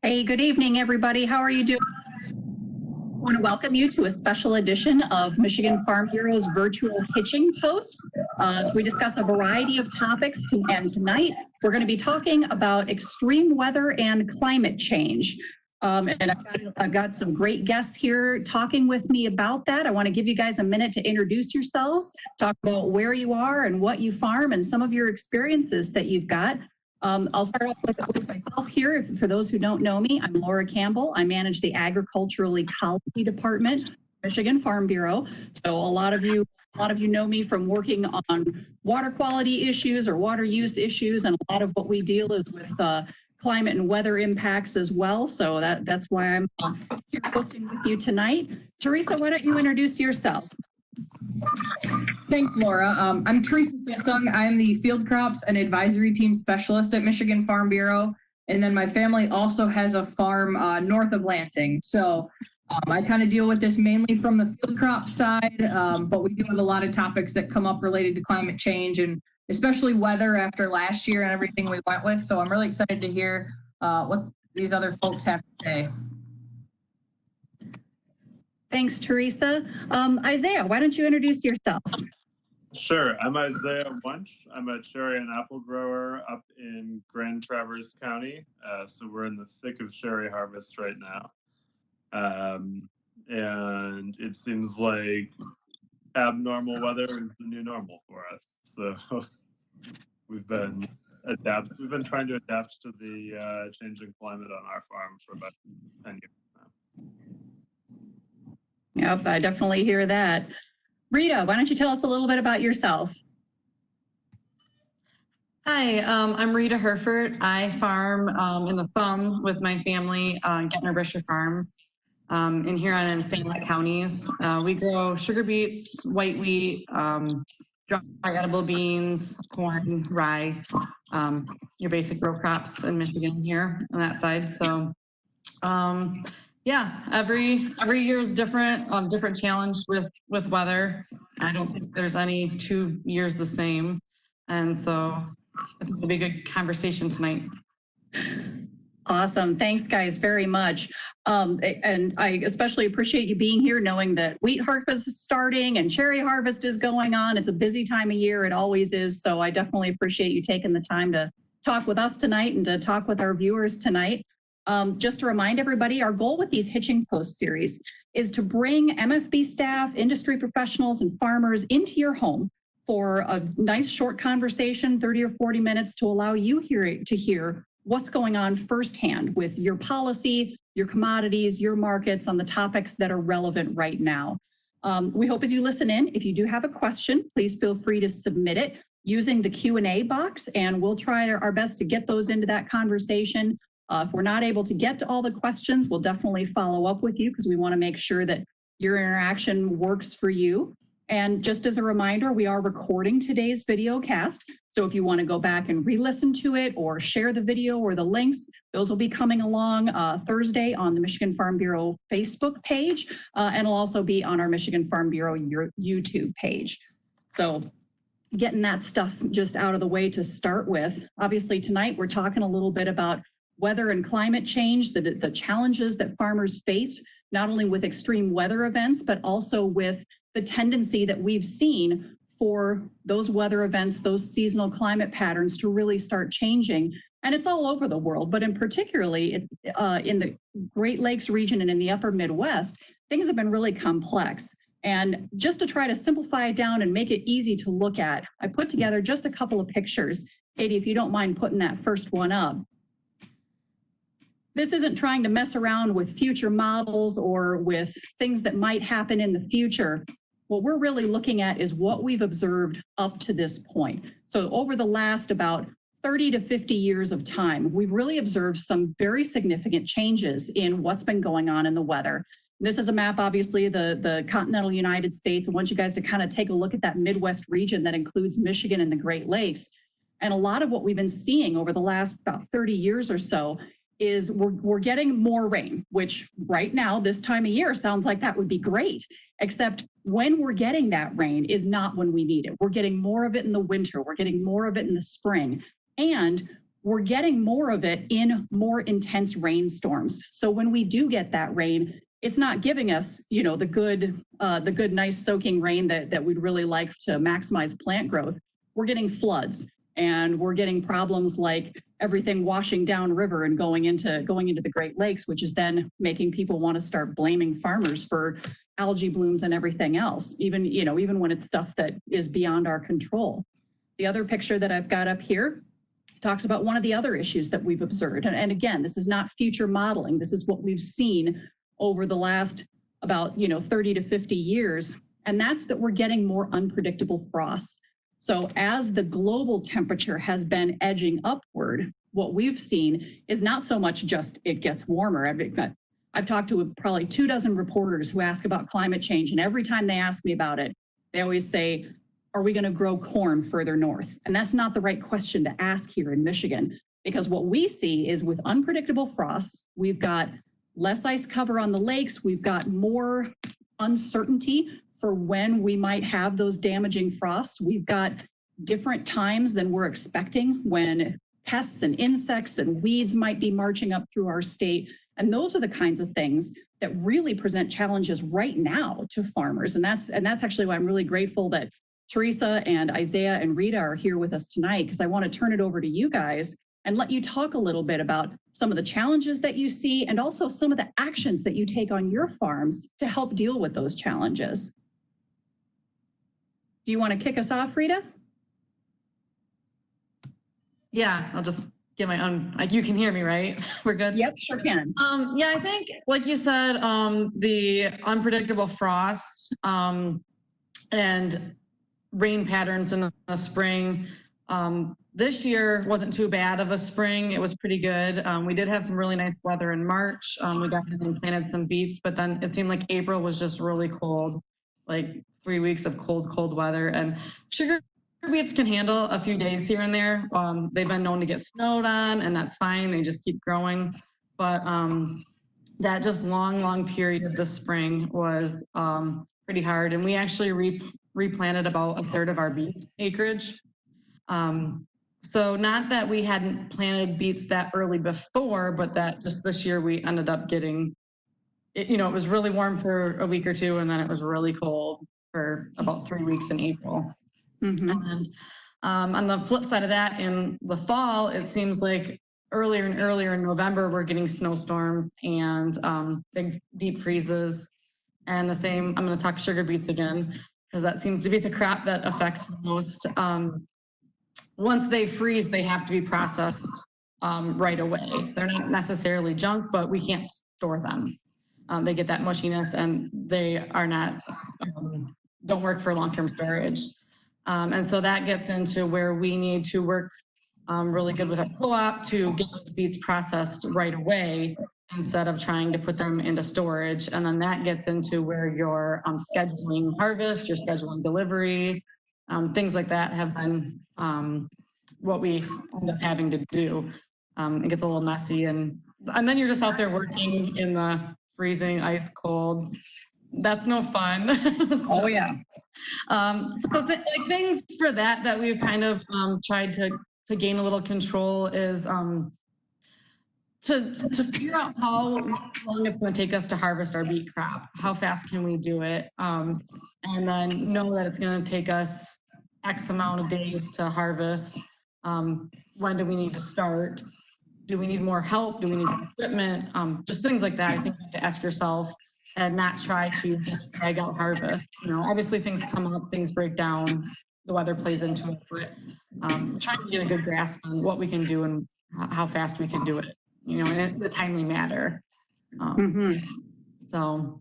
Hey, good evening, everybody. How are you doing? I want to welcome you to a special edition of Michigan Farm Bureau's virtual hitching post. As we discuss a variety of topics, and tonight we're going to be talking about extreme weather and climate change. And I've got some great guests here talking with me about that. I want to give you guys a minute to introduce yourselves, talk about where you are and what you farm and some of your experiences that you've got. I'll start off with myself here. For those who don't know me, I'm Laura Campbell. I manage the Agricultural Ecology Department, Michigan Farm Bureau. So a lot of you know me from working on water quality issues or water use issues, and a lot of what we deal is with climate and weather impacts as well. So that's why I'm here hosting with you tonight. Teresa, why don't you introduce yourself? Thanks, Laura. I'm Teresa Sissung. I'm the Field Crops and Advisory Team Specialist at Michigan Farm Bureau. And then my family also has a farm north of Lansing. So I kind of deal with this mainly from the field crop side, but we do have a lot of topics that come up related to climate change and especially weather after last year and everything we went with. So I'm really excited to hear what these other folks have to say. Thanks, Teresa. Isaiah, why don't you introduce yourself? Sure. I'm Isaiah Wunsch. I'm a cherry and apple grower up in Grand Traverse County. So we're in the thick of cherry harvest right now. And it seems like abnormal weather is the new normal for us. So we've been trying to adapt to the changing climate on our farm for about 10 years now. Yep, I definitely hear that. Rita, why don't you tell us a little bit about yourself? Hi, I'm Rita Herford. I farm in the Thumb with my family on Gettner-Brisher Farms in Huron and St. Louis counties. We grow sugar beets, white wheat, dry edible beans, corn, rye, your basic row crops in Michigan here on that side. So yeah, every year is different, different challenge with weather. I don't think there's any 2 years the same. And so I think it'll be a good conversation tonight. Awesome. Thanks, guys, very much. And I especially appreciate you being here, knowing that wheat harvest is starting and cherry harvest is going on. It's a busy time of year. It always is. So I definitely appreciate you taking the time to talk with us tonight and to talk with our viewers tonight. Just to remind everybody, our goal with these Hitching Post series is to bring MFB staff, industry professionals, and farmers into your home for a nice short conversation, 30 or 40 minutes, to allow you to hear what's going on firsthand with your policy, your commodities, your markets on the topics that are relevant right now. We hope as you listen in, if you do have a question, please feel free to submit it using the Q&A box, and we'll try our best to get those into that conversation. If we're not able to get to all the questions, we'll definitely follow up with you because we want to make sure that your interaction works for you. And just as a reminder, we are recording today's video cast. So if you want to go back and re-listen to it or share the video or the links, those will be coming along Thursday on the Michigan Farm Bureau Facebook page, and it'll also be on our Michigan Farm Bureau YouTube page. So getting that stuff just out of the way to start with. Obviously tonight we're talking a little bit about weather and climate change, the challenges that farmers face, not only with extreme weather events, but also with the tendency that we've seen for those weather events, those seasonal climate patterns to really start changing. And it's all over the world, but in particularly in the Great Lakes region and in the upper Midwest, things have been really complex. And just to try to simplify it down and make it easy to look at, I put together just a couple of pictures. Katie, if you don't mind putting that first one up. This isn't trying to mess around with future models or with things that might happen in the future. What we're really looking at is what we've observed up to this point. So over the last about 30 to 50 years of time, we've really observed some very significant changes in what's been going on in the weather. This is a map, obviously, the continental United States. I want you guys to kind of take a look at that Midwest region that includes Michigan and the Great Lakes. And a lot of what we've been seeing over the last about 30 years or so is we're getting more rain, which right now, this time of year, sounds like that would be great, except when we're getting that rain is not when we need it. We're getting more of it in the winter. We're getting more of it in the spring. And we're getting more of it in more intense rainstorms. So when we do get that rain, it's not giving us, you know, the good, nice soaking rain that we'd really like to maximize plant growth. We're getting floods, and we're getting problems like everything washing down river and going into the Great Lakes, which is then making people want to start blaming farmers for algae blooms and everything else, even when it's stuff that is beyond our control. The other picture that I've got up here talks about one of the other issues that we've observed. And again, this is not future modeling. This is what we've seen over the last about 30 to 50 years. And that's that we're getting more unpredictable frosts. So as the global temperature has been edging upward, what we've seen is not so much just it gets warmer. I've talked to probably 24 reporters who ask about climate change, and every time they ask me about it, they always say, are we going to grow corn further north? And that's not the right question to ask here in Michigan, because what we see is with unpredictable frosts, we've got less ice cover on the lakes, we've got more uncertainty for when we might have those damaging frosts. We've got different times than we're expecting when pests and insects and weeds might be marching up through our state. And those are the kinds of things that really present challenges right now to farmers. And that's actually why I'm really grateful that Teresa and Isaiah and Rita are here with us tonight, because I want to turn it over to you guys and let you talk a little bit about some of the challenges that you see and also some of the actions that you take on your farms to help deal with those challenges. Do you want to kick us off, Rita? Yeah, I'll just get my own, you can hear me, right? We're good? Yep, sure can. Yeah, I think, like you said, the unpredictable frost and rain patterns in the spring. This year wasn't too bad of a spring. It was pretty good. We did have some really nice weather in March. We got in and planted some beets, but then it seemed like April was just really cold, like 3 weeks of cold weather. And sugar beets can handle a few days here and there. They've been known to get snowed on, and that's fine. They just keep growing. But that just long period of the spring was pretty hard. And we actually replanted about a third of our beet acreage. So not that we hadn't planted beets that early before, but that just this year we ended up getting, it was really warm for a week or two, and then it was really cold for about 3 weeks in April. Mm-hmm. And on the flip side of that, in the fall, it seems like earlier and earlier in November, we're getting snowstorms and big deep freezes. And the same, I'm going to talk sugar beets again, because that seems to be the crop that affects the most. Once they freeze, they have to be processed right away. They're not necessarily junk, but we can't store them. They get that mushiness, and they are not, don't work for long-term storage. And so that gets into where we need to work really good with our co-op to get those beets processed right away instead of trying to put them into storage. And then that gets into where you're scheduling harvest, you're scheduling delivery, things like that have been what we end up having to do. It gets a little messy, and then you're just out there working in the freezing ice cold. That's no fun. Oh yeah. So things for that we've kind of tried to gain a little control is to figure out how long it's going to take us to harvest our beet crop. How fast can we do it? And then know that it's going to take us X amount of days to harvest. When do we need to start? Do we need more help? Do we need equipment? Just things like that. I think you have to ask yourself and not try to drag out harvest. Obviously things come up, things break down, the weather plays into it, but trying to get a good grasp on what we can do and how fast we can do it, in a timely manner. So,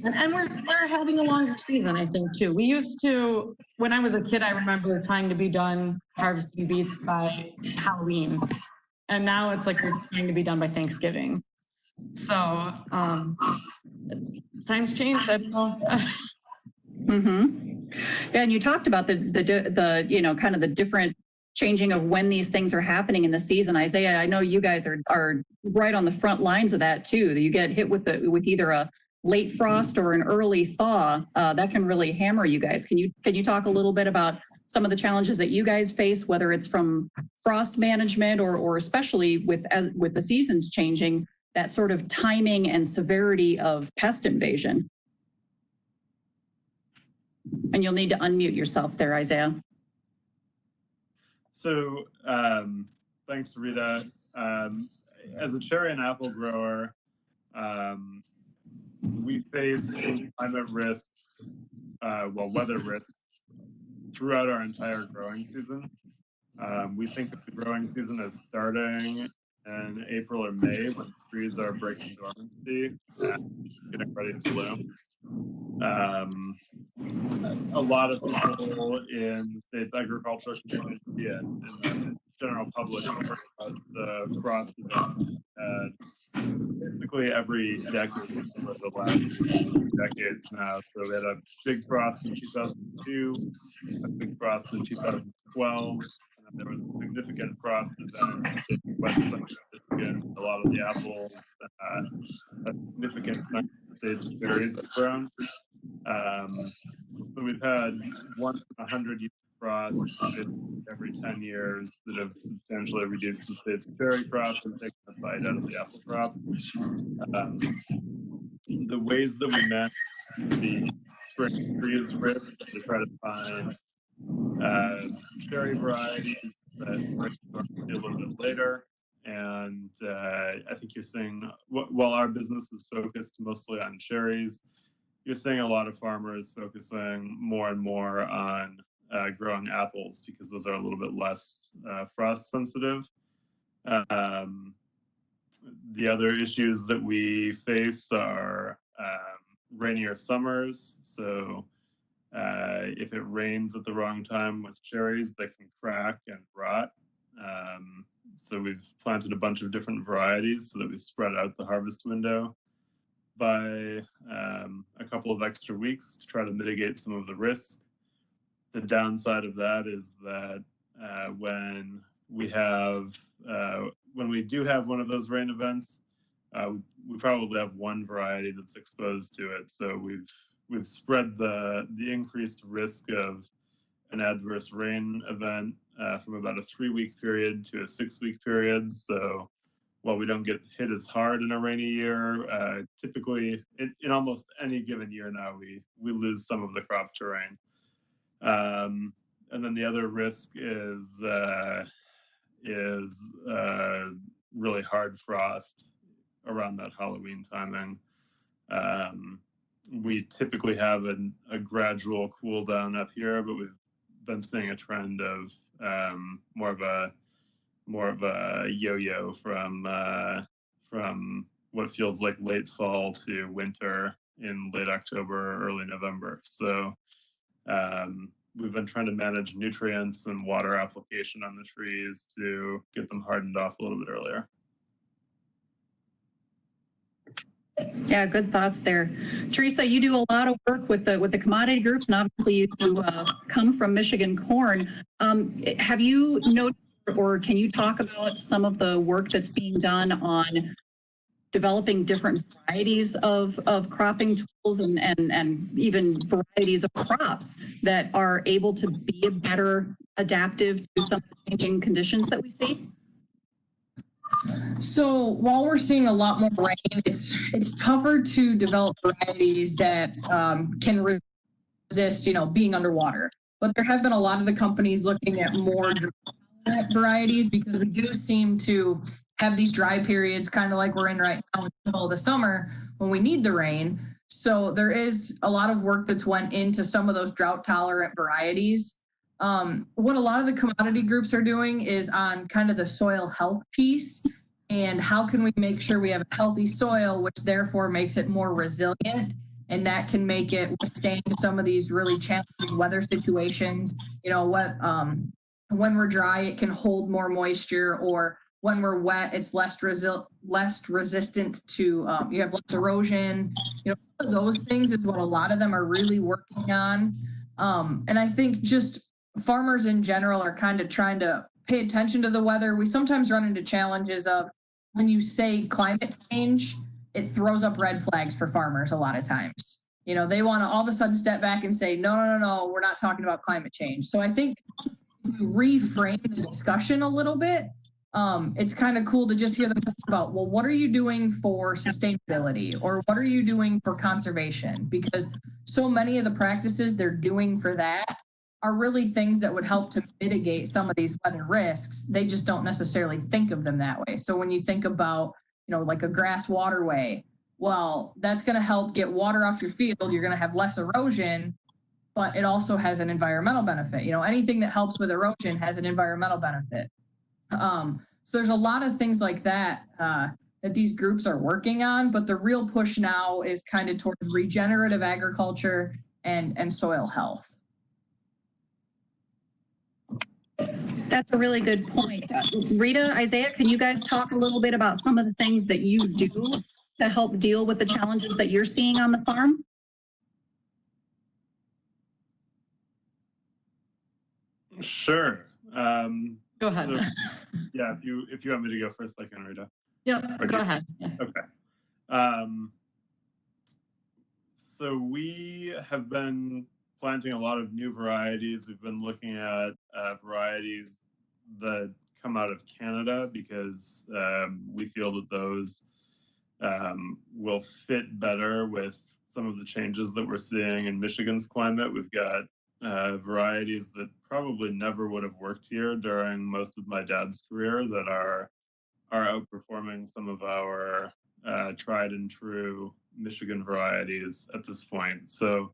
and we're having a longer season, I think, too. We used to, when I was a kid, I remember trying to be done harvesting beets by Halloween. And now it's like we're trying to be done by Thanksgiving. So, times change, I don't know. Yeah, and you talked about the kind of the different changing of when these things are happening in the season. Isaiah, I know you guys are right on the front lines of that too. That you get hit with either a late frost or an early thaw, that can really hammer you guys. Can you talk a little bit about some of the challenges that you guys face, whether it's from frost management or especially with the seasons changing, that sort of timing and severity of pest invasion. And you'll need to unmute yourself there, Isaiah. So thanks, Rita. As a cherry and apple grower, we face climate risks, weather risks throughout our entire growing season. We think that the growing season is starting in April or May when trees are breaking dormancy and getting ready to bloom. A lot of people in the state's agriculture community and in the general public about the frost events basically every decade for the last decades now. So we had a big frost in 2002, a big frost in 2012, and then there was a significant frost event in western Michigan. A lot of the apples, a significant amount of the state's berries have grown. So we've had once in 100 year frosts every 10 years that have substantially reduced the state's cherry crop and taken a bite out of the apple crop. The ways that we manage the spring freeze risk to try to find cherry varieties that break dormancy a little bit later. And I think you're seeing, while our business is focused mostly on cherries, you're seeing a lot of farmers focusing more and more on growing apples because those are a little bit less frost sensitive. The other issues that we face are rainier summers. So if it rains at the wrong time with cherries, they can crack and rot. So we've planted a bunch of different varieties so that we spread out the harvest window by a couple of extra weeks to try to mitigate some of the risk. The downside of that is that when we do have one of those rain events, we probably have one variety that's exposed to it. So we've spread the increased risk of an adverse rain event from about a 3-week period to a 6-week period. So while we don't get hit as hard in a rainy year, typically in almost any given year now, we lose some of the crop to rain. And then the other risk is really hard frost around that Halloween timing. We typically have a gradual cool down up here, but we've been seeing a trend of more of a yo-yo from what feels like late fall to winter in late October or early November. So we've been trying to manage nutrients and water application on the trees to get them hardened off a little bit earlier. Yeah, good thoughts there. Teresa, you do a lot of work with the commodity groups, and obviously you come from Michigan corn. Have you noticed, or can you talk about some of the work that's being done on developing different varieties of cropping tools and even varieties of crops that are able to be better adaptive to some of the changing conditions that we see? So while we're seeing a lot more rain, it's tougher to develop varieties that can resist, being underwater. But there have been a lot of the companies looking at more varieties because we do seem to have these dry periods, kind of like we're in right now in the middle of the summer when we need the rain. So there is a lot of work that's went into some of those drought tolerant varieties. What a lot of the commodity groups are doing is on kind of the soil health piece and how can we make sure we have a healthy soil, which therefore makes it more resilient, and that can make it withstand some of these really challenging weather situations. When we're dry, it can hold more moisture, or when we're wet, it's less resistant to, you have less erosion. Those things is what a lot of them are really working on. And I think just farmers in general are kind of trying to pay attention to the weather. We sometimes run into challenges of when you say climate change, it throws up red flags for farmers a lot of times. They want to all of a sudden step back and say, no, we're not talking about climate change. So I think if we reframe the discussion a little bit, it's kind of cool to just hear them talk about, well, what are you doing for sustainability, or what are you doing for conservation? Because so many of the practices they're doing for that are really things that would help to mitigate some of these weather risks. They just don't necessarily think of them that way. So when you think about, like a grass waterway, well, that's going to help get water off your field. You're going to have less erosion, but it also has an environmental benefit. Anything that helps with erosion has an environmental benefit. So there's a lot of things like that that these groups are working on, but the real push now is kind of towards regenerative agriculture and soil health. That's a really good point. Rita, Isaiah, can you guys talk a little bit about some of the things that you do to help deal with the challenges that you're seeing on the farm? Sure. Go ahead. So, yeah, if you want me to go first, I can, Rita. Yep, go ahead. Yeah. Okay. So we have been planting a lot of new varieties. We've been looking at varieties that come out of Canada because we feel that those will fit better with some of the changes that we're seeing in Michigan's climate. We've got varieties that probably never would have worked here during most of my dad's career that are outperforming some of our tried and true Michigan varieties at this point. So,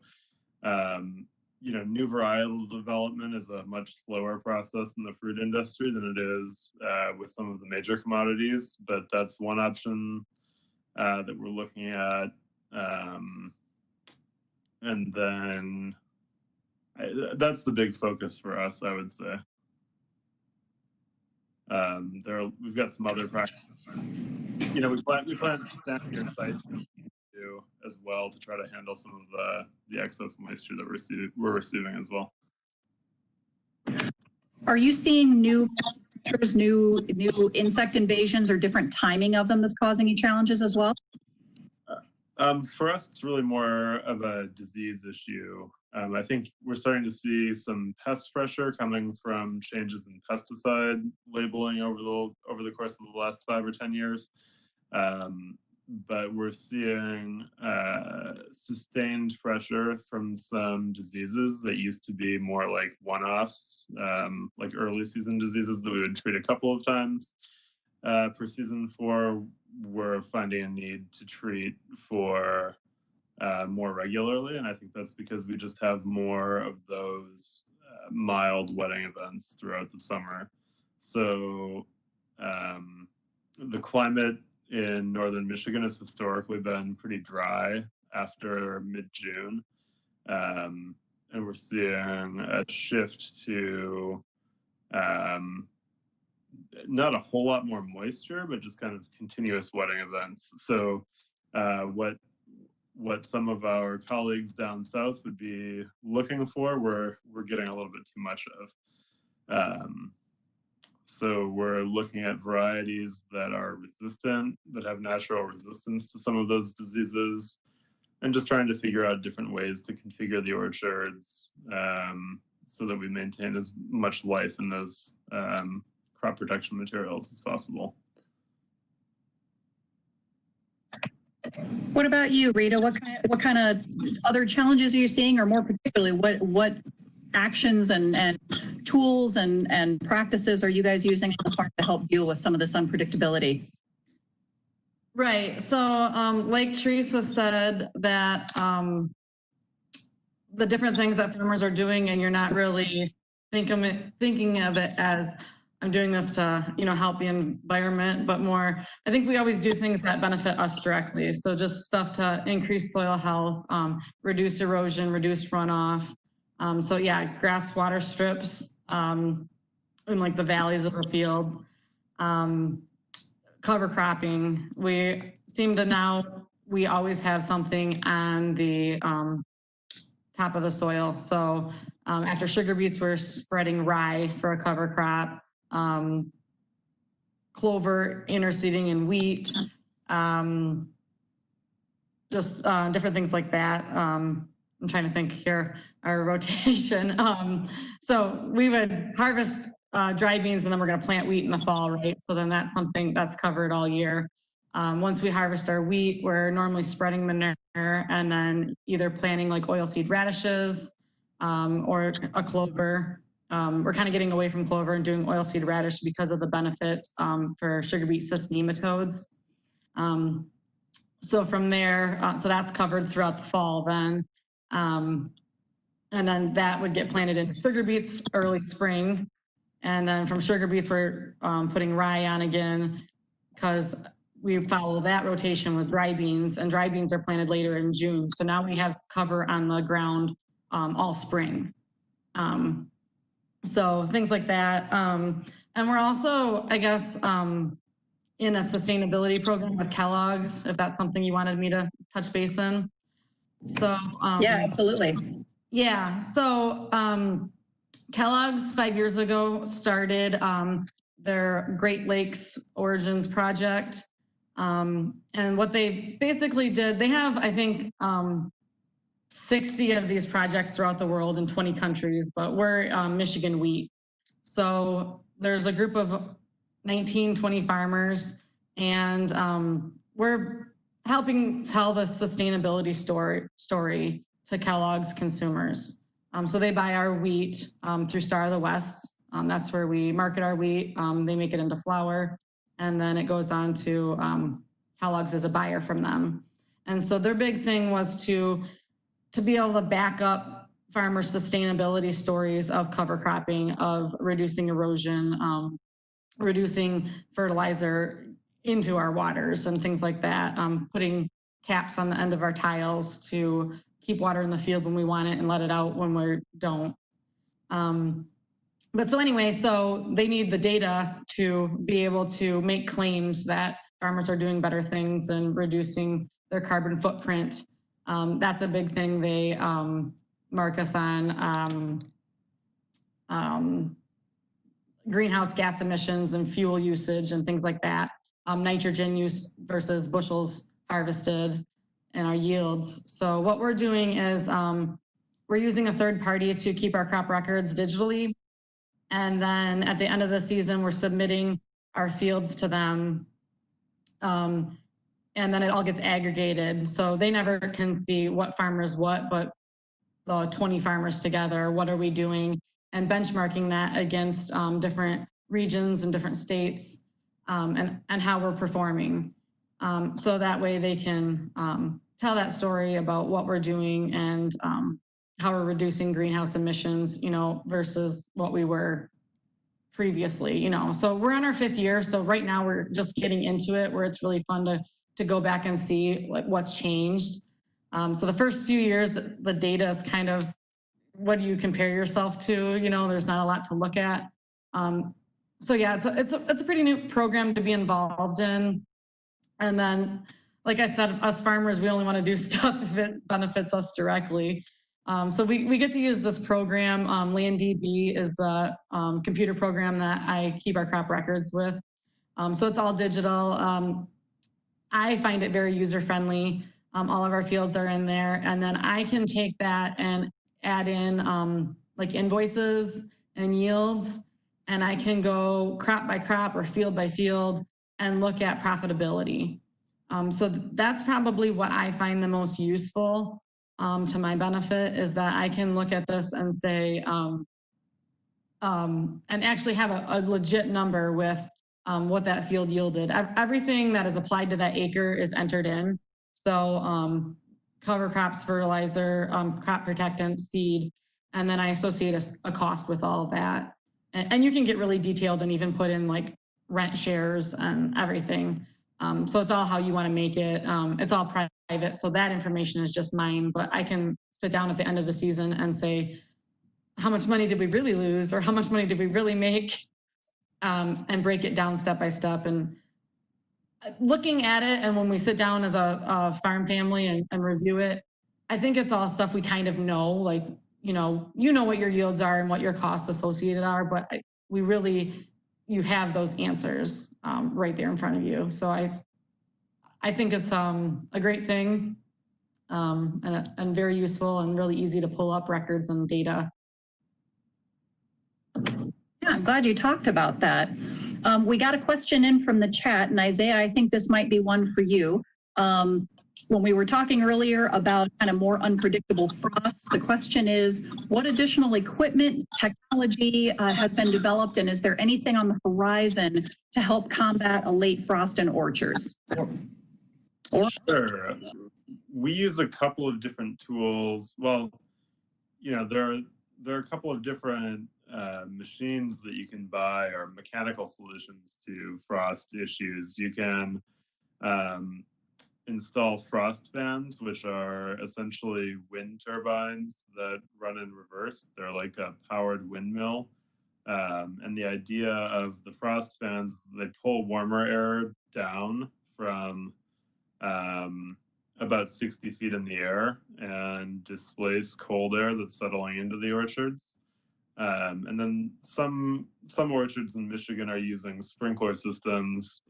new varietal development is a much slower process in the fruit industry than it is with some of the major commodities, but that's one option that we're looking at. And then that's the big focus for us, I would say. We've got some other practices. We plan to stand here sites as well to try to handle some of the excess moisture that we're receiving as well. Are you seeing new insect invasions or different timing of them that's causing you challenges as well? For us, it's really more of a disease issue. I think we're starting to see some pest pressure coming from changes in pesticide labeling over the course of the last 5 or 10 years. But we're seeing sustained pressure from some diseases that used to be more like one-offs, like early season diseases that we would treat a couple of times per season for. We're finding a need to treat for more regularly, and I think that's because we just have more of those mild wetting events throughout the summer. So the climate in northern Michigan has historically been pretty dry after mid-June, and we're seeing a shift to not a whole lot more moisture, but just kind of continuous wetting events. So what some of our colleagues down south would be looking for, we're getting a little bit too much of. So we're looking at varieties that are resistant, that have natural resistance to some of those diseases, and just trying to figure out different ways to configure the orchards so that we maintain as much life in those crop protection materials as possible. What about you, Rita? What kind of other challenges are you seeing, or more particularly, what actions and tools and practices are you guys using on the farm to help deal with some of this unpredictability? Right. So, like Teresa said, that the different things that farmers are doing, and you're not really thinking of it as I'm doing this to, help the environment, but more, I think we always do things that benefit us directly. So just stuff to increase soil health, reduce erosion, reduce runoff. So yeah, grass water strips in like the valleys of the field, cover cropping. We seem to now, we always have something on the top of the soil. So after sugar beets, we're spreading rye for a cover crop. Clover interseeding in wheat, just different things like that. I'm trying to think here, our rotation. So we would harvest dry beans and then we're going to plant wheat in the fall, right? So then that's something that's covered all year. Once we harvest our wheat, we're normally spreading manure and then either planting like oilseed radishes or a clover. We're kind of getting away from clover and doing oilseed radish because of the benefits for sugar beet cyst nematodes. So from there, so that's covered throughout the fall then. And then that would get planted in sugar beets early spring. And then from sugar beets, we're putting rye on again because we follow that rotation with dry beans, and dry beans are planted later in June. So now we have cover on the ground all spring. So things like that. And we're also, I guess, in a sustainability program with Kellogg's, if that's something you wanted me to touch base in. So Yeah, absolutely. yeah, so Kellogg's 5 years ago started their Great Lakes Origins project. And what they basically did, they have, I think, 60 of these projects throughout the world in 20 countries, but we're Michigan wheat. So there's a group of 19, 20 farmers, and we're helping tell the sustainability story to Kellogg's consumers. So they buy our wheat through Star of the West. That's where we market our wheat. They make it into flour, and then it goes on to Kellogg's as a buyer from them. And so their big thing was to be able to back up farmer sustainability stories of cover cropping, of reducing erosion, reducing fertilizer into our waters and things like that, putting caps on the end of our tiles to keep water in the field when we want it and let it out when we don't. But so anyway, so they need the data to be able to make claims that farmers are doing better things and reducing their carbon footprint. That's a big thing they mark us on. Greenhouse gas emissions and fuel usage and things like that. Nitrogen use versus bushels harvested and our yields. So what we're doing is we're using a third party to keep our crop records digitally. And then at the end of the season, we're submitting our fields to them. And then it all gets aggregated. So they never can see what farmers what, but the 20 farmers together, what are we doing? And benchmarking that against different regions and different states and how we're performing. So that way they can tell that story about what we're doing and how we're reducing greenhouse emissions, you know, versus what we were previously, you know. So we're on our 5th year. So right now we're just getting into it where it's really fun to go back and see like what's changed. So the first few years, the data is kind of, what do you compare yourself to? You know, there's not a lot to look at. So yeah, it's a pretty new program to be involved in. And then, like I said, us farmers, we only want to do stuff if it benefits us directly. So we get to use this program. LandDB is the computer program that I keep our crop records with. So it's all digital. I find it very user-friendly. All of our fields are in there. And then I can take that and add in like invoices and yields, and I can go crop by crop or field by field and look at profitability. So that's probably what I find the most useful to my benefit, is that I can look at this and say, and actually have a legit number with what that field yielded. Everything that is applied to that acre is entered in. So cover crops, fertilizer, crop protectant, seed, and then I associate a cost with all of that. And you can get really detailed and even put in like rent shares and everything. So it's all how you want to make it. It's all private, so that information is just mine, but I can sit down at the end of the season and say, how much money did we really lose, or how much money did we really make, and break it down step by step. And looking at it, and when we sit down as a farm family and review it, I think it's all stuff we kind of know, like, you know what your yields are and what your costs associated are, but you have those answers right there in front of you. So I think it's a great thing. and very useful and really easy to pull up records and data. Yeah, I'm glad you talked about that. We got a question in from the chat, and Isaiah, I think this might be one for you. When we were talking earlier about kind of more unpredictable frosts, the question is, what additional equipment, technology has been developed, and is there anything on the horizon to help combat a late frost in orchards? Sure. We use a couple of different tools. Well, you know, there are a couple of different machines that you can buy, or mechanical solutions to frost issues. You can install frost fans, which are essentially wind turbines that run in reverse. They're like a powered windmill. And the idea of the frost fans is they pull warmer air down from about 60 feet in the air and displace cold air that's settling into the orchards. And then some orchards in Michigan are using sprinkler systems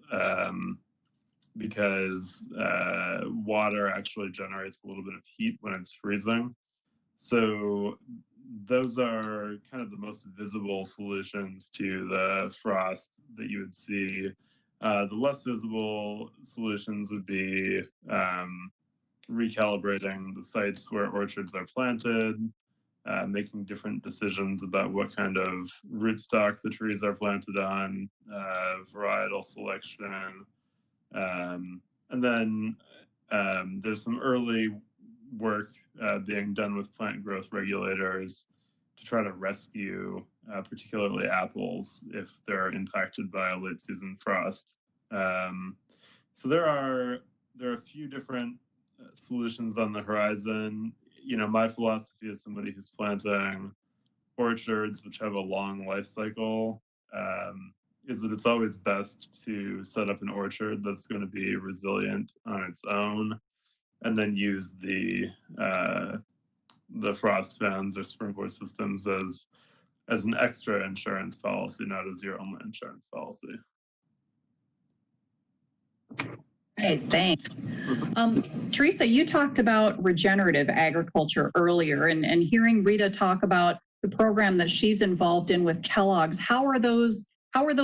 because water actually generates a little bit of heat when it's freezing. So those are kind of the most visible solutions to the frost that you would see. The less visible solutions would be recalibrating the sites where orchards are planted, making different decisions about what kind of rootstock the trees are planted on, varietal selection. And then there's some early work being done with plant growth regulators to try to rescue particularly apples if they're impacted by a late season frost. So there are a few different solutions on the horizon. You know, my philosophy as somebody who's planting orchards which have a long life cycle is that it's always best to set up an orchard that's going to be resilient on its own, and then use the frost fans or sprinkler systems as an extra insurance policy, not as your only insurance policy. Hey, thanks. Teresa, you talked about regenerative agriculture earlier, and hearing Rita talk about the program that she's involved in with Kellogg's, how are those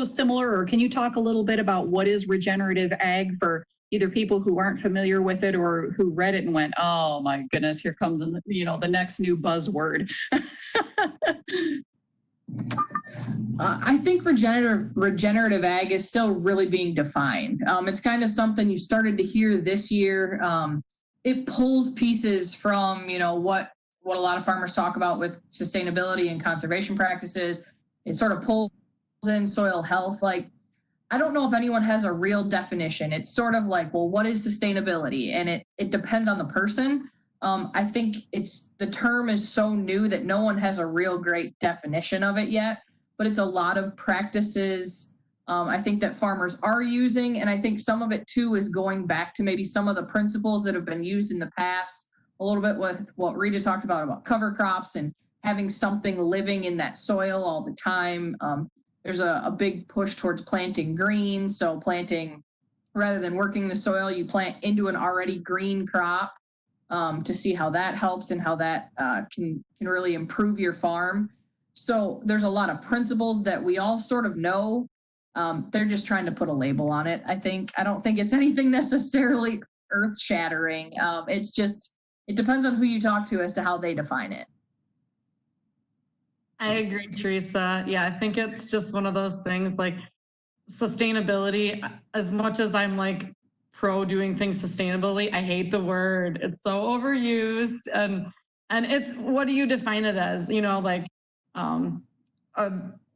similar, or can you talk a little bit about what is regenerative ag for either people who aren't familiar with it or who read it and went, oh my goodness, here comes the next new buzzword. I think regenerative ag is still really being defined. It's kind of something you started to hear this year. It pulls pieces from, what a lot of farmers talk about with sustainability and conservation practices. It sort of pulls in soil health. Like, I don't know if anyone has a real definition. It's sort of like, well, what is sustainability? And it depends on the person. I think the term is so new that no one has a real great definition of it yet, but it's a lot of practices I think that farmers are using. And I think some of it too is going back to maybe some of the principles that have been used in the past, a little bit with what Rita talked about cover crops and having something living in that soil all the time. There's a big push towards planting green. So planting, rather than working the soil, you plant into an already green crop to see how that helps and how that can really improve your farm. So there's a lot of principles that we all sort of know. They're just trying to put a label on it. I don't think it's anything necessarily earth shattering. It's just, it depends on who you talk to as to how they define it. I agree, Teresa. Yeah, I think it's just one of those things like sustainability. As much as I'm like pro doing things sustainably, I hate the word. It's so overused, and it's, what do you define it as?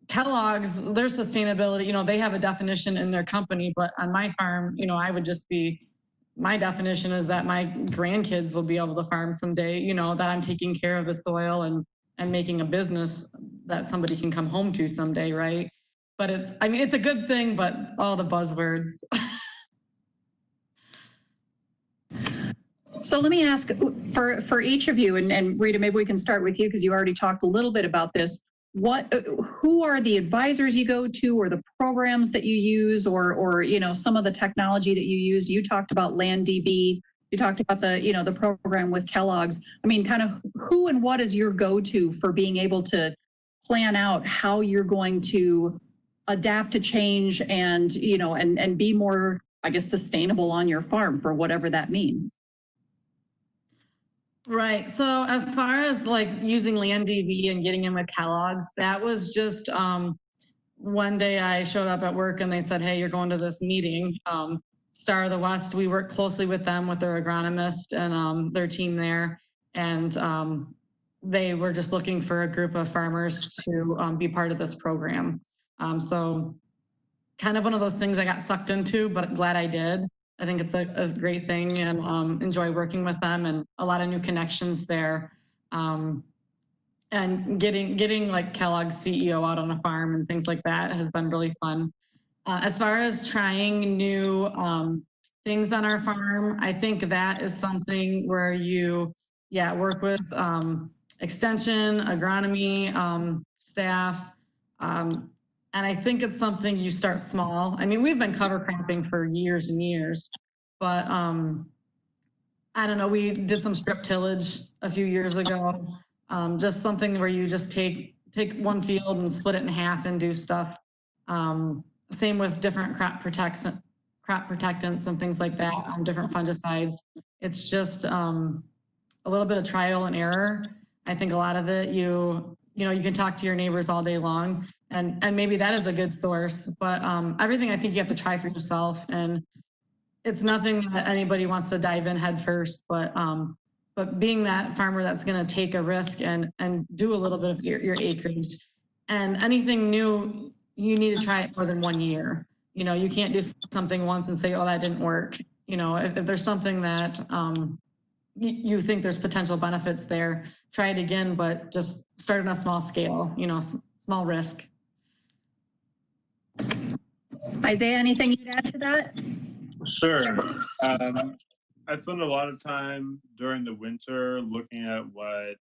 Kellogg's, their sustainability, they have a definition in their company, but on my farm, I would just be, my definition is that my grandkids will be able to farm someday, that I'm taking care of the soil and making a business that somebody can come home to someday, right? But it's a good thing, but all the buzzwords. So let me ask for each of you, and Rita, maybe we can start with you because you already talked a little bit about this. Who are the advisors you go to, or the programs that you use, or some of the technology that you use? You talked about LandDB. You talked about the, the program with Kellogg's. I mean, kind of who and what is your go-to for being able to plan out how you're going to adapt to change and, and be more, I guess, sustainable on your farm for whatever that means? Right. So as far as like using land DV and getting in with Kellogg's, that was just one day I showed up at work and they said, hey, you're going to this meeting. Star of the West, we work closely with them, with their agronomist and their team there. And they were just looking for a group of farmers to be part of this program. So kind of one of those things I got sucked into, but glad I did. I think it's a great thing and enjoy working with them and a lot of new connections there. And getting like Kellogg's CEO out on a farm and things like that has been really fun. As far as trying new things on our farm, I think that is something where you, work with extension, agronomy, staff. And I think it's something you start small. I mean, we've been cover cropping for years and years, but I don't know, we did some strip tillage a few years ago. Just something where you just take one field and split it in half and do stuff. Same with different crop protectants and things like that, different fungicides. It's just a little bit of trial and error. I think a lot of it, you can talk to your neighbors all day long, and maybe that is a good source, but everything I think you have to try for yourself, and it's nothing that anybody wants to dive in head first, but being that farmer that's going to take a risk and do a little bit of your acreage, and anything new, you need to try it more than 1 year. You can't do something once and say, oh, that didn't work. If there's something that you think there's potential benefits there, try it again, but just start on a small scale, small risk. Isaiah, anything you'd add to that? Sure. I spend a lot of time during the winter looking at what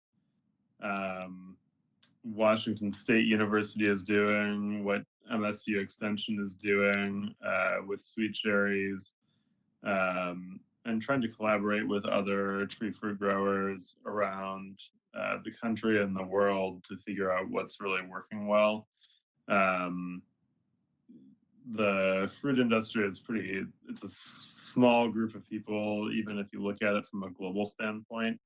Washington State University is doing, what MSU Extension is doing with sweet cherries, and trying to collaborate with other tree fruit growers around the country and the world to figure out what's really working well. The fruit industry is it's a small group of people, even if you look at it from a global standpoint.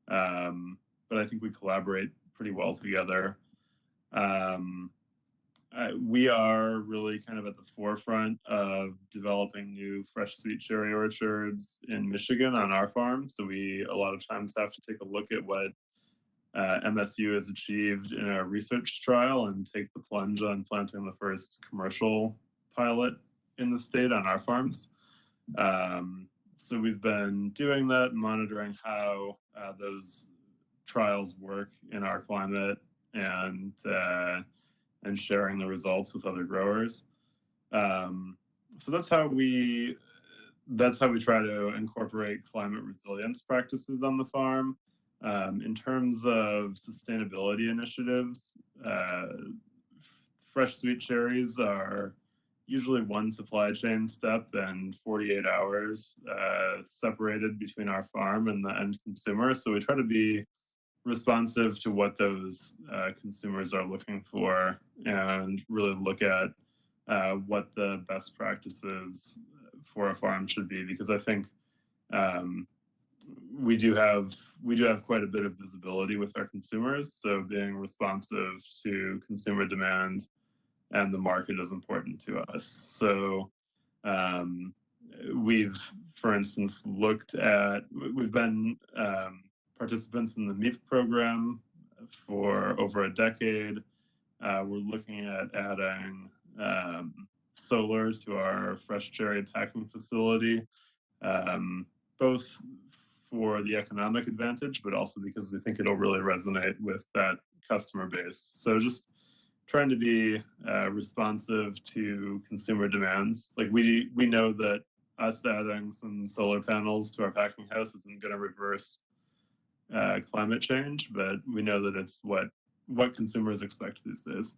But I think we collaborate pretty well together. We are really kind of at the forefront of developing new fresh sweet cherry orchards in Michigan on our farm. So we a lot of times have to take a look at what MSU has achieved in a research trial and take the plunge on planting the first commercial pilot in the state on our farms. So we've been doing that, monitoring how those trials work in our climate and sharing the results with other growers. So that's how we try to incorporate climate resilience practices on the farm. In terms of sustainability initiatives, fresh sweet cherries are usually one supply chain step and 48 hours separated between our farm and the end consumer. So we try to be responsive to what those consumers are looking for and really look at what the best practices for a farm should be, because I think we do have quite a bit of visibility with our consumers. So being responsive to consumer demand and the market is important to us. So we've, for instance, we've been participants in the MEEP program for over a decade. We're looking at adding solar to our fresh cherry packing facility, both for the economic advantage, but also because we think it'll really resonate with that customer base. So just trying to be responsive to consumer demands. Like we know that us adding some solar panels to our packing house isn't going to reverse climate change, but we know that it's what consumers expect these days.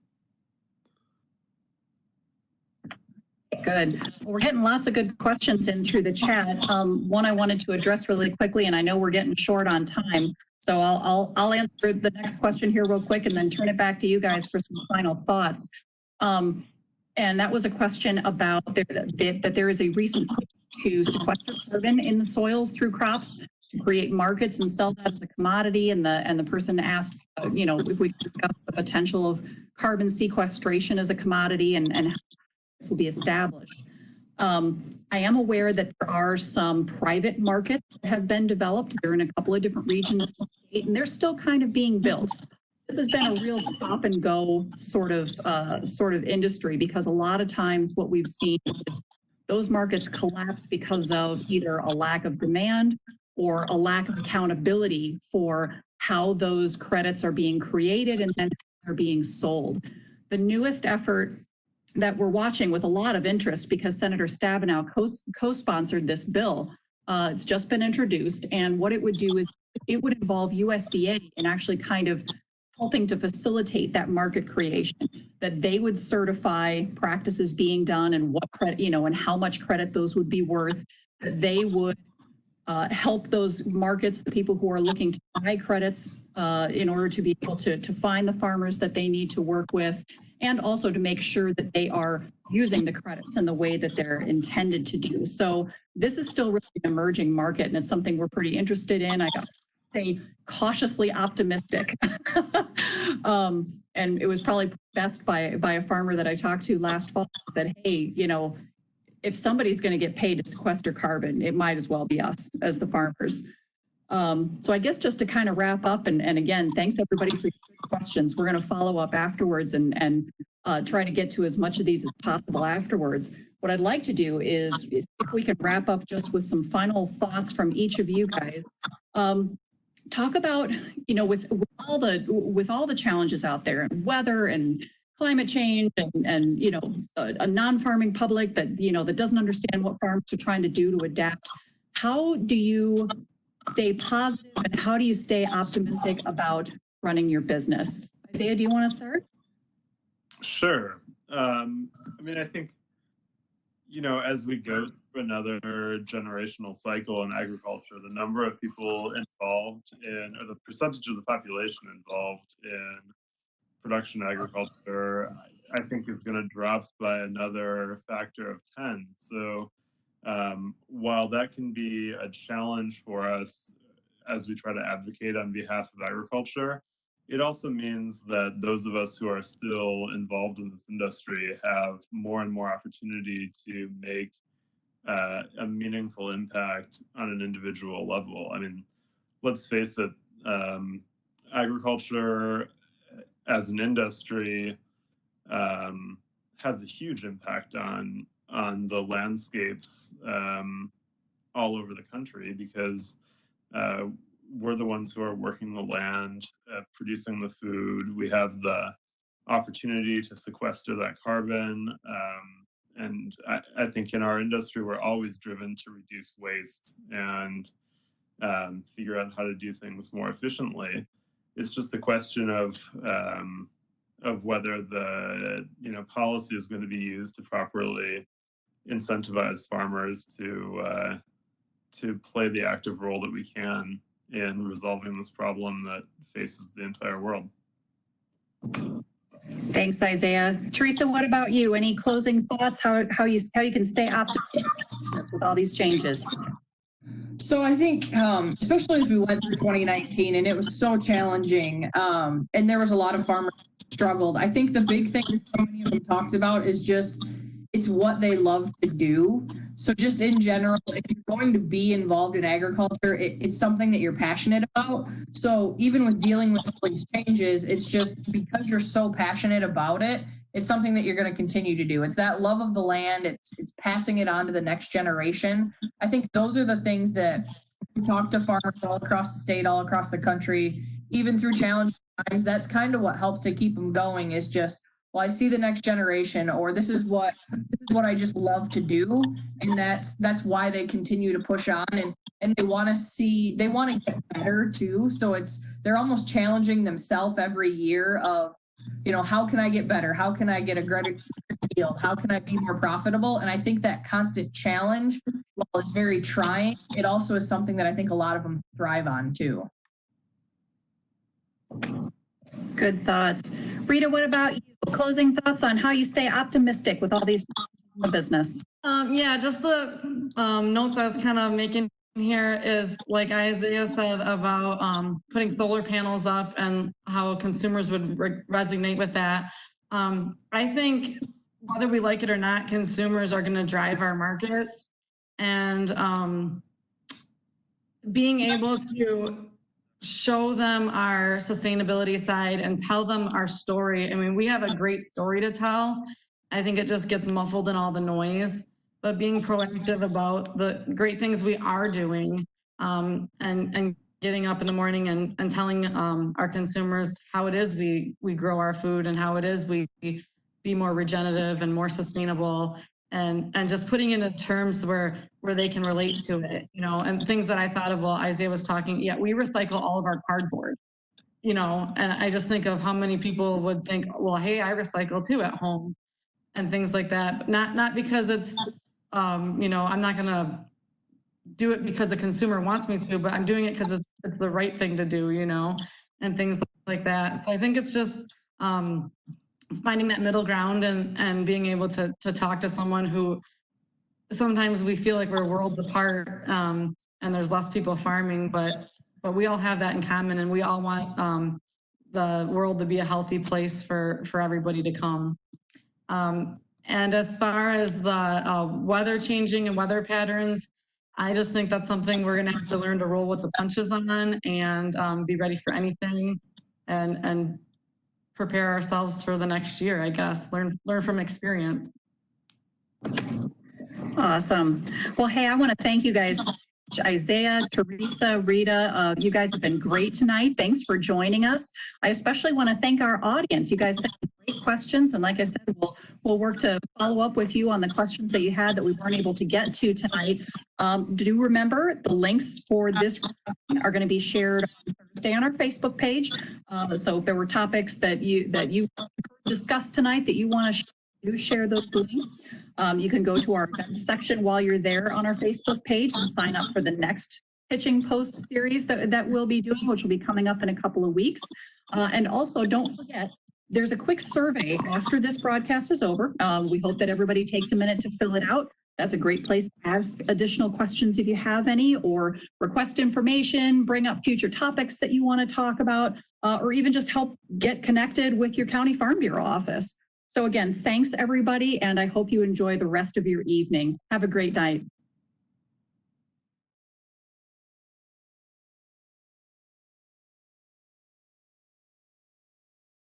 good. Well, we're getting lots of good questions in through the chat. One I wanted to address really quickly, and I know we're getting short on time, so I'll answer the next question here real quick and then turn it back to you guys for some final thoughts. And that was a question about that there is a recent push to sequester carbon in the soils through crops to create markets and sell that as a commodity. And the person asked, if we could discuss the potential of carbon sequestration as a commodity and how this will be established. I am aware that there are some private markets that have been developed. They're in a couple of different regions of the state, and they're still kind of being built. This has been a real stop and go sort of industry, because a lot of times what we've seen is those markets collapse because of either a lack of demand or a lack of accountability for how those credits are being created and then are being sold. The newest effort that we're watching with a lot of interest, because Senator Stabenow co-sponsored this bill, it's just been introduced, and what it would do is it would involve USDA in actually kind of helping to facilitate that market creation, that they would certify practices being done and what credit, and how much credit those would be worth, that they would help those markets, the people who are looking to buy credits in order to be able to find the farmers that they need to work with, and also to make sure that they are using the credits in the way that they're intended to do. So this is still really an emerging market, and it's something we're pretty interested in. I got say cautiously optimistic. And it was probably best by a farmer that I talked to last fall, said, hey, if somebody's going to get paid to sequester carbon, it might as well be us as the farmers. So I guess just to kind of wrap up, and again, thanks everybody for your questions. We're going to follow up afterwards and try to get to as much of these as possible afterwards. What I'd like to do is if we can wrap up just with some final thoughts from each of you guys. Talk about, with all the challenges out there, and weather and climate change and a non-farming public that that doesn't understand what farmers are trying to do to adapt. How do you stay positive and how do you stay optimistic about running your business? Isaiah, do you want to start? Sure. I think as we go through another generational cycle in agriculture, the number of people involved or the percentage of the population involved in production agriculture, I think is going to drop by another factor of 10. So while that can be a challenge for us as we try to advocate on behalf of agriculture, it also means that those of us who are still involved in this industry have more and more opportunity to make a meaningful impact on an individual level. Let's face it, agriculture as an industry has a huge impact on the landscapes all over the country, because we're the ones who are working the land, producing the food. We have the opportunity to sequester that carbon. And I think in our industry, we're always driven to reduce waste and figure out how to do things more efficiently. It's just a question of whether the policy is going to be used to properly incentivize farmers to play the active role that we can in resolving this problem that faces the entire world. Thanks, Isaiah. Teresa, what about you? Any closing thoughts? How you can stay optimistic with all these changes? So I think, especially as we went through 2019, and it was so challenging, and there was a lot of farmers who struggled. I think the big thing that so many of them talked about is just it's what they love to do. So just in general, if you're going to be involved in agriculture, it's something that you're passionate about. So even with dealing with all these changes, it's just because you're so passionate about it, it's something that you're going to continue to do. It's that love of the land. It's passing it on to the next generation. I think those are the things that we talk to farmers all across the state, all across the country, even through challenging times. That's kind of what helps to keep them going, is just, well, I see the next generation, or this is what I just love to do. And that's why they continue to push on, and they want to get better too. So they're almost challenging themselves every year of, how can I get better? How can I get a greater field? How can I be more profitable? And I think that constant challenge, while it's very trying, it also is something that I think a lot of them thrive on too. Good thoughts. Rita, what about you? Closing thoughts on how you stay optimistic with all these in the business? Yeah, just the notes I was kind of making here is like Isaiah said about putting solar panels up and how consumers would resonate with that. I think whether we like it or not, consumers are going to drive our markets, and being able to show them our sustainability side and tell them our story. I mean, we have a great story to tell. I think it just gets muffled in all the noise, but being proactive about the great things we are doing, and getting up in the morning and telling our consumers how it is we grow our food and how it is we be more regenerative and more sustainable, and just putting it in terms where they can relate to it, you know, and things that I thought of while Isaiah was talking. Yeah, we recycle all of our cardboard, you know, and I just think of how many people would think, well, hey, I recycle too at home and things like that. But not because it's, you know, I'm not gonna do it because the consumer wants me to, but I'm doing it because it's the right thing to do, you know, and things like that. So I think it's just finding that middle ground and being able to talk to someone who sometimes we feel like we're worlds apart, and there's less people farming, but we all have that in common, and we all want the world to be a healthy place for everybody to come. And as far as the weather changing and weather patterns, I just think that's something we're going to have to learn to roll with the punches on, and be ready for anything, and prepare ourselves for the next year, I guess. Learn from experience. Awesome. Well, hey, I want to thank you guys, Isaiah, Teresa, Rita. You guys have been great tonight. Thanks for joining us. I especially want to thank our audience. You guys sent great questions, and like I said, we'll work to follow up with you on the questions that you had that we weren't able to get to tonight. Do remember the links for this are going to be shared on Thursday on our Facebook page. So if there were topics that you discussed tonight that you want to share those links. You can go to our events section while you're there on our Facebook page and sign up for the next pitching post series that we'll be doing, which will be coming up in a couple of weeks. And also, don't forget, there's a quick survey after this broadcast is over. We hope that everybody takes a minute to fill it out. That's a great place to ask additional questions if you have any, or request information, bring up future topics that you want to talk about, or even just help get connected with your County Farm Bureau office. So again, thanks everybody, and I hope you enjoy the rest of your evening. Have a great night.